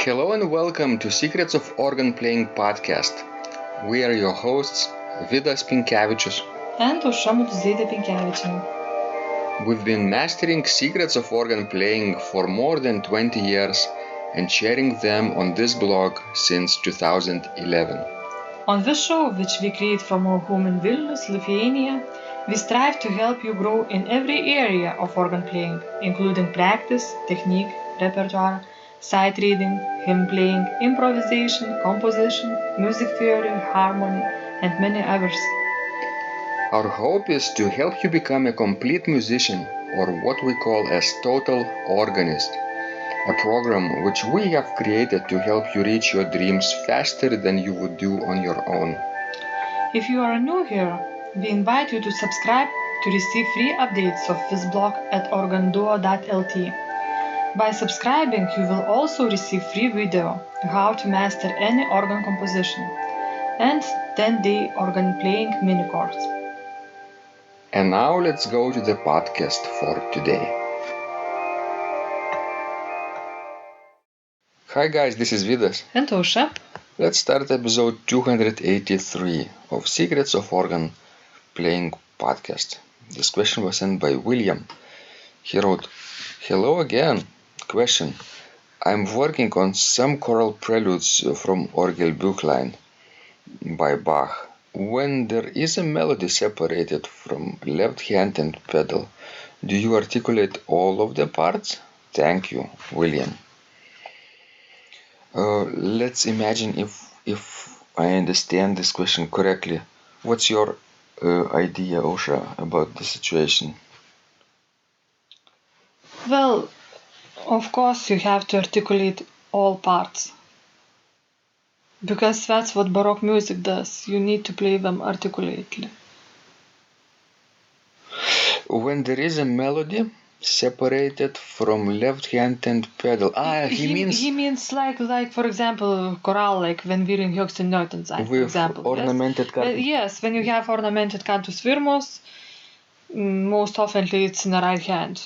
Hello and welcome to Secrets of Organ Playing podcast. We are your hosts, Vidas Pinkevičius and Aušra Pinkevičienė. We've been mastering secrets of organ playing for more than 20 years and sharing them on this blog since 2011. On this show, which we create from our home in Vilnius, Lithuania, we strive to help you grow in every area of organ playing, including practice, technique, repertoire, sight reading, hymn playing, improvisation, composition, music theory, harmony, and many others. Our hope is to help you become a complete musician, or what we call as total organist, a program which we have created to help you reach your dreams faster than you would do on your own. If you are new here, we invite you to subscribe to receive free updates of this blog at organduo.lt. By subscribing, you will also receive free video how to master any organ composition and 10-day organ playing mini course. And now let's go to the podcast for today. Hi guys, this is Vidas. And Aušra. Let's start episode 283 of Secrets of Organ Playing podcast. This question was sent by William. He wrote, "Hello again. Question. I'm working on some choral preludes from Orgelbuchlen by Bach. When there is a melody separated from left hand and pedal, do you articulate all of the parts? Thank you, William." Let's imagine if I understand this question correctly. What's your idea, Aušra, about the situation? Well, of course you have to articulate all parts. Because that's what Baroque music does. You need to play them articulately. When there is a melody separated from left hand and pedal. He means like for example, choral, like when we're in Höchsten Notensein, for example. Ornamented cantus. Yes, when you have ornamented cantus firmus, most often it's in the right hand.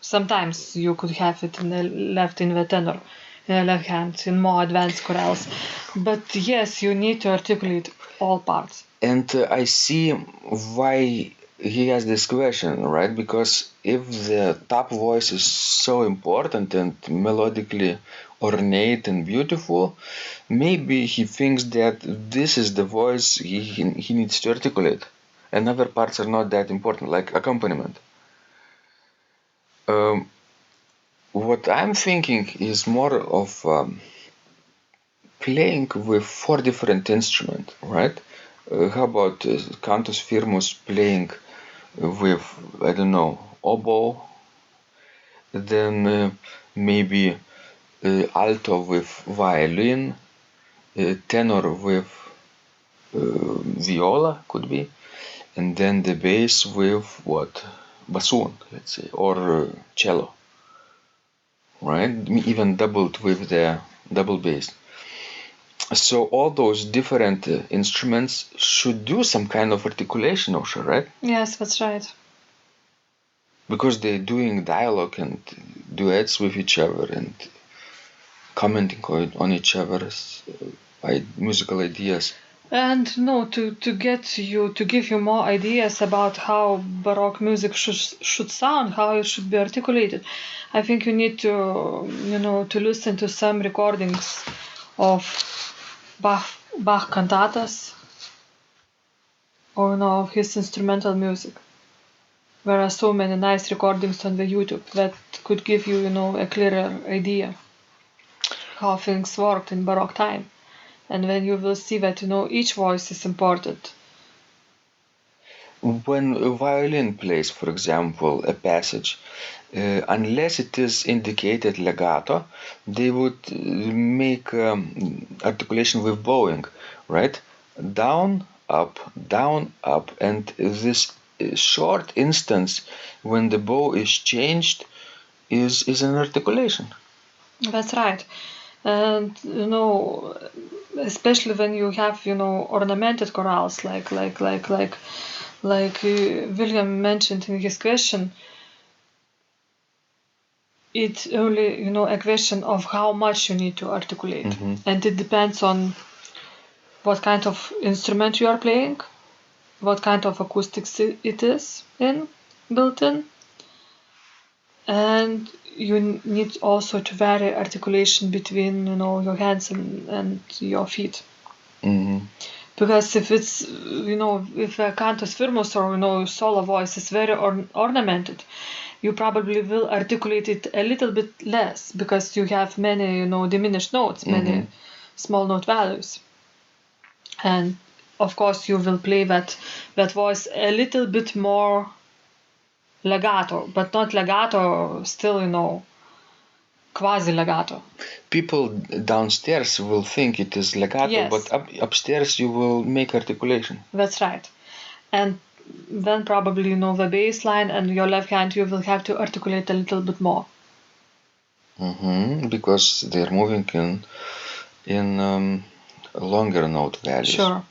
Sometimes you could have it in the left tenor, in the left hand, in more advanced chorales. But yes, you need to articulate all parts. And I see why he has this question, right? Because if the top voice is so important and melodically ornate and beautiful, maybe he thinks that this is the voice he needs to articulate, and other parts are not that important, like accompaniment. What I'm thinking is more of playing with 4 different instruments, right? How about cantus firmus playing with, I don't know, oboe, then maybe alto with violin, tenor with viola, could be, and then the bass with what? Bassoon, let's say, or cello, right? Even doubled with the double bass. So all those different instruments should do some kind of articulation, Aušra, right? Yes, that's right. Because they're doing dialogue and duets with each other and commenting on each other's musical ideas. And to give you more ideas about how Baroque music should sound, how it should be articulated, I think you need to listen to some recordings of Bach cantatas or of his instrumental music. There are so many nice recordings on the YouTube that could give you, a clearer idea how things worked in Baroque time. And then you will see that, each voice is important. When a violin plays, for example, a passage, unless it is indicated legato, they would make articulation with bowing, right? Down, up, and this short instance when the bow is changed is an articulation. That's right. And especially when you have ornamented chorales like William mentioned in his question, it's only, a question of how much you need to articulate. Mm-hmm. And it depends on what kind of instrument you are playing, what kind of acoustics it is built in. And you need also to vary articulation between, your hands and your feet. Mm-hmm. Because if it's, if a cantus firmus or, solo voice is very ornamented, you probably will articulate it a little bit less because you have many, diminished notes, many small note values. And of course, you will play that voice a little bit more legato, but not legato, still, quasi-legato. People downstairs will think it is legato, Yes. but upstairs you will make articulation. That's right. And then probably, the bass line and your left hand, you will have to articulate a little bit more. Because they're moving in longer note values. Sure.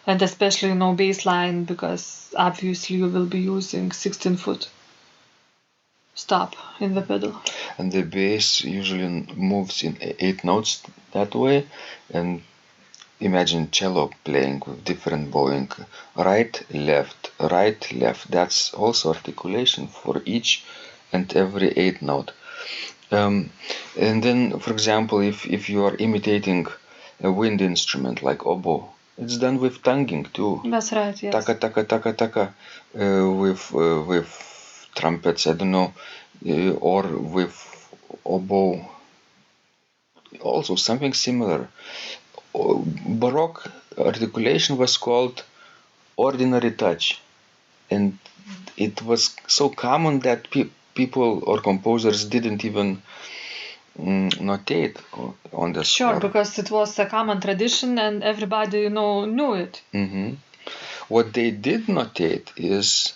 And especially, bass line, because obviously you will be using 16-foot stop in the pedal. And the bass usually moves in 8 notes that way. And imagine cello playing with different bowing, right, left, right, left. That's also articulation for each and every 8 note. And then, for example, if you are imitating a wind instrument like oboe, it's done with tonguing too. That's right, yes. Taka taka taka taka, with trumpets, I don't know, or with oboe. Also something similar. Baroque articulation was called ordinary touch, and it was so common that people or composers didn't even notate on the Sure, score. because it was a common tradition and everybody, knew it. What they did notate is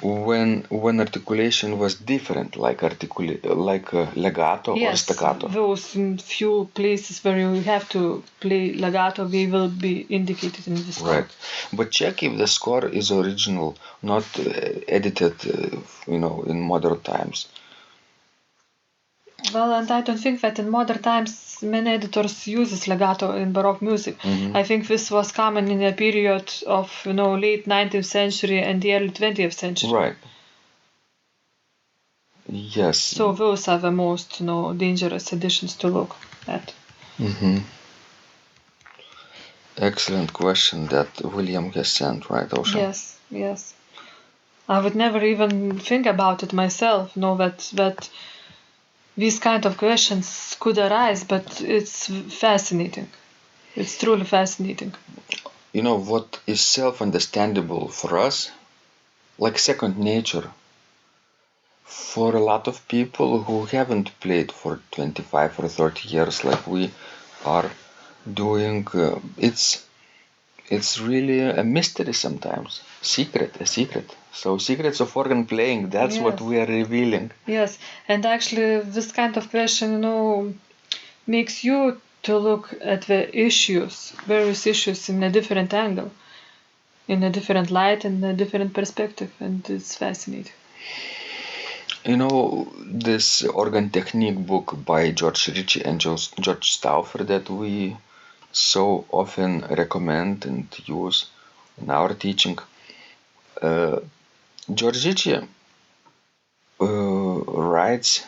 when articulation was different, like legato or staccato. Yes, those few places where you have to play legato, they will be indicated in the score. Right, but check if the score is original, not edited, in modern times. Well, and I don't think that in modern times many editors uses legato in Baroque music. I think this was common in a period of, late 19th century and the early 20th century. Right. Yes. So those are the most, dangerous editions to look at. Excellent question that William has sent, right, Osha? Yes. I would never even think about it myself, that these kind of questions could arise, but it's fascinating. It's truly fascinating. You know what is self-understandable for us? Like second nature. For a lot of people who haven't played for 25 or 30 years like we are doing, it's really a mystery sometimes. A secret. So secrets of organ playing, that's what we are revealing. Yes, and actually this kind of question, makes you to look at the various issues in a different angle, in a different light, and a different perspective, and it's fascinating. This organ technique book by George Ritchie and George Stauffer that we so often recommend and use in our teaching. George Ritchie writes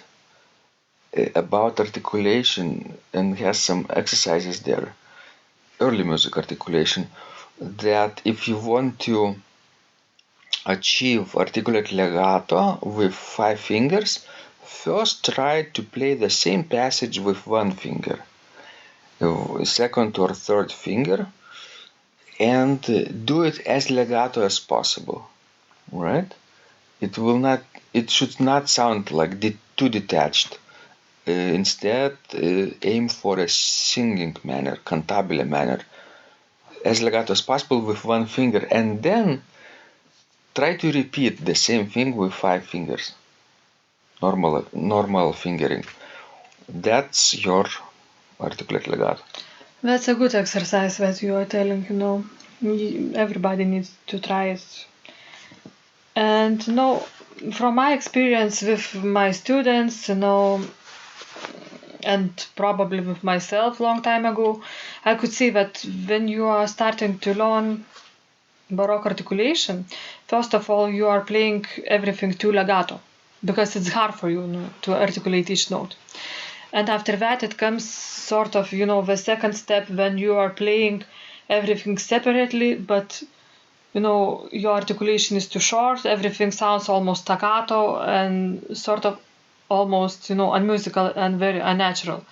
about articulation and has some exercises there, early music articulation, that if you want to achieve articulate legato with 5 fingers, first try to play the same passage with 1 finger, second or third finger, and do it as legato as possible, right? It should not sound like too detached. Instead, aim for a singing manner, cantabile manner, as legato as possible with 1 finger, and then try to repeat the same thing with 5 fingers. Normal fingering. That's your articulate legato. That's a good exercise that you are telling, everybody needs to try it. And from my experience with my students, and probably with myself long time ago, I could see that when you are starting to learn Baroque articulation, first of all, you are playing everything too legato because it's hard for you, to articulate each note. And after that, it comes sort of, the second step when you are playing everything separately, but, your articulation is too short, everything sounds almost staccato and sort of almost, unmusical and very unnatural.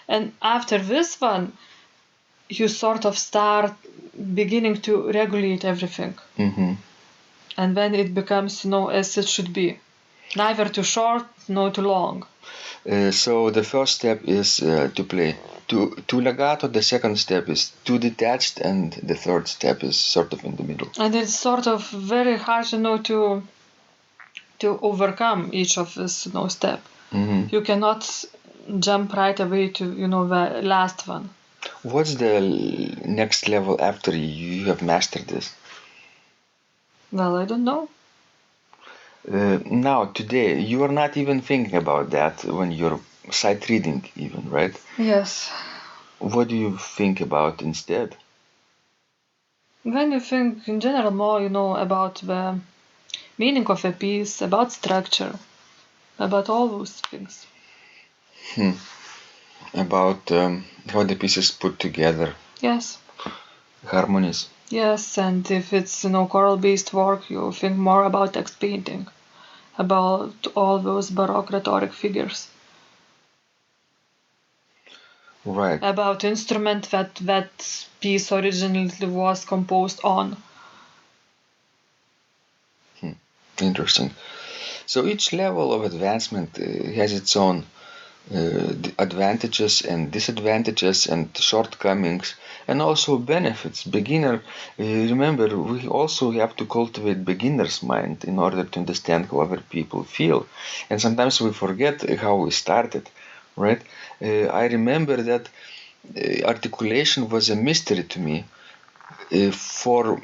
And after this one, you sort of start beginning to regulate everything. Mm-hmm. And then it becomes, as it should be. Neither too short, nor too long. So the first step is to play too legato, the second step is too detached, and the third step is sort of in the middle. And it's sort of very hard, to overcome each of this, step. Mm-hmm. You cannot jump right away to, the last one. What's the next level after you have mastered this? Well, I don't know. Now, today, you are not even thinking about that when you're sight reading, even, right? Yes. What do you think about instead? When you think in general more, about the meaning of a piece, about structure, about all those things. About how the pieces put together. Yes. Harmonies. Yes, and if it's, choral-based work, you think more about text painting, about all those Baroque rhetoric figures. Right. About instrument that piece originally was composed on. Interesting. So each level of advancement has its own advantages and disadvantages and shortcomings and also benefits. Remember, we also have to cultivate beginner's mind in order to understand how other people feel. And sometimes we forget how we started, right? I remember that articulation was a mystery to me for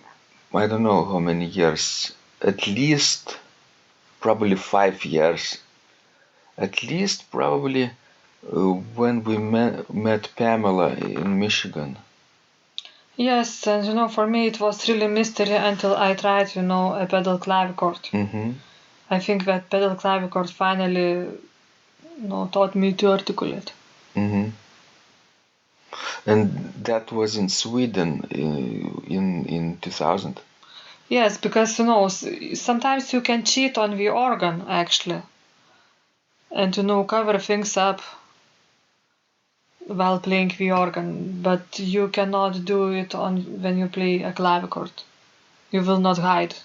I don't know how many years, at least probably 5 years. At least probably when we met Pamela in Michigan. Yes, and for me it was really mystery until I tried, a pedal clavichord. Mm-hmm. I think that pedal clavichord finally, taught me to articulate. Mm-hmm. And that was in Sweden in 2000. Yes, because, sometimes you can cheat on the organ, actually. And, cover things up while playing the organ, but you cannot do it when you play a clavichord. You will not hide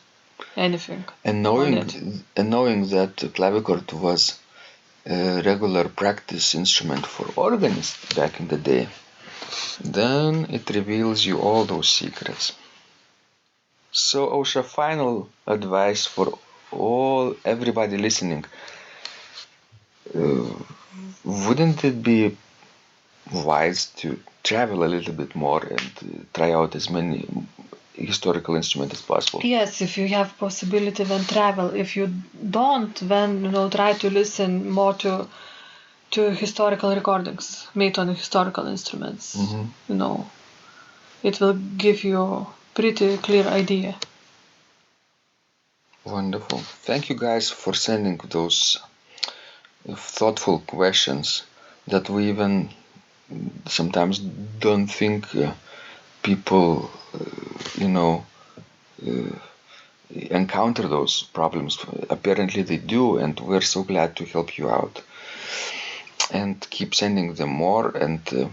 anything. And knowing that clavichord was a regular practice instrument for organists back in the day, then it reveals you all those secrets. So, Osha, final advice for everybody listening. Wouldn't it be wise to travel a little bit more and try out as many historical instruments as possible? Yes, if you have possibility, then travel. If you don't, then, try to listen more to historical recordings made on historical instruments. Mm-hmm. It will give you a pretty clear idea. Wonderful. Thank you guys for sending those thoughtful questions that we even sometimes don't think people, encounter those problems. Apparently they do, and we're so glad to help you out. And keep sending them more, and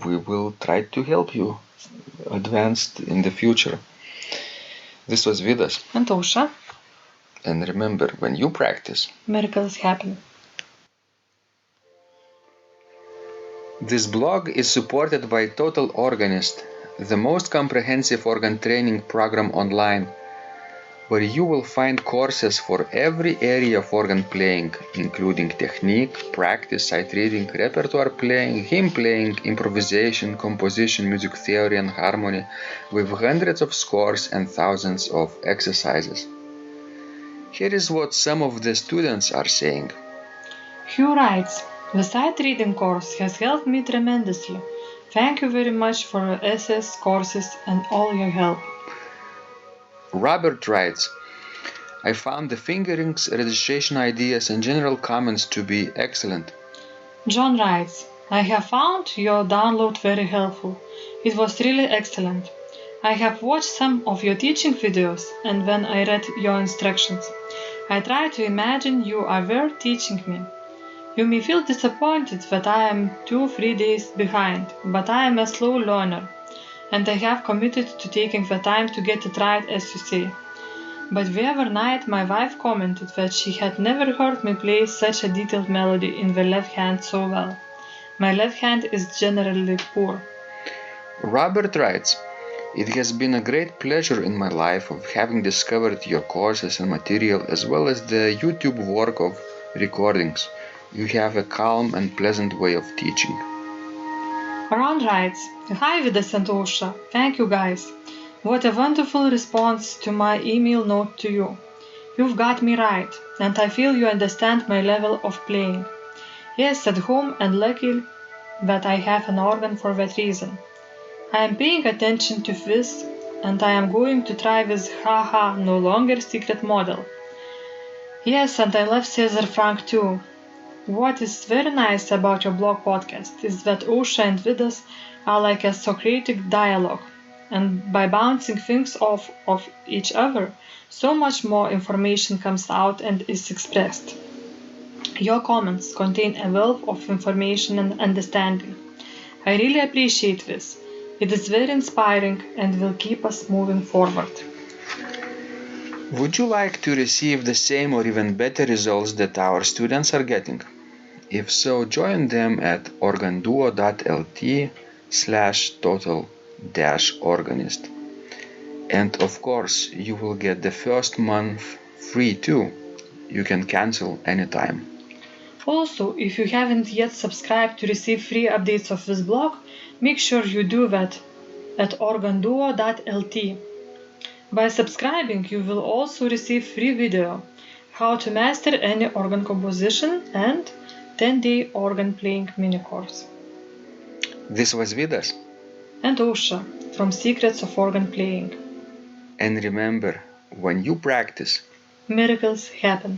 we will try to help you advance in the future. This was Vidas. And Osha. And remember, when you practice, miracles happen. This blog is supported by Total Organist, the most comprehensive organ training program online, where you will find courses for every area of organ playing, including technique, practice, sight reading, repertoire playing, hymn playing, improvisation, composition, music theory and harmony, with hundreds of scores and thousands of exercises. Here is what some of the students are saying. Hugh writes, "The sight reading course has helped me tremendously. Thank you very much for your essays, courses, and all your help." Robert writes, I found the fingerings, registration ideas, and general comments to be excellent. John writes, "I have found your download very helpful. It was really excellent. I have watched some of your teaching videos, and when I read your instructions, I tried to imagine you were teaching me. You may feel disappointed that I am 2-3 days behind, but I am a slow learner, and I have committed to taking the time to get it right as you say. But the other night my wife commented that she had never heard me play such a detailed melody in the left hand so well. My left hand is generally poor." Robert writes, it has been a great pleasure in my life of having discovered your courses and material as well as the YouTube work of recordings. You have a calm and pleasant way of teaching. Ron writes, "Hi Vidas and Ausra, thank you guys. What a wonderful response to my email note to you. You've got me right, and I feel you understand my level of playing. Yes, at home and lucky that I have an organ for that reason. I am paying attention to this, and I am going to try this haha no longer secret model. Yes, and I love Cesar Frank too. What is very nice about your blog podcast is that Ausra and Vidas are like a Socratic dialogue, and by bouncing things off of each other, so much more information comes out and is expressed. Your comments contain a wealth of information and understanding. I really appreciate this. It is very inspiring and will keep us moving forward." Would you like to receive the same or even better results that our students are getting? If so, join them at organduo.lt/total-organist. And of course, you will get the first month free too. You can cancel anytime. Also, if you haven't yet subscribed to receive free updates of this blog, make sure you do that at organduo.lt. By subscribing, you will also receive free video, how to master any organ composition, and 10-day organ playing mini course. This was Vidas. And Ausra from Secrets of Organ Playing. And remember, when you practice, Miracles happen.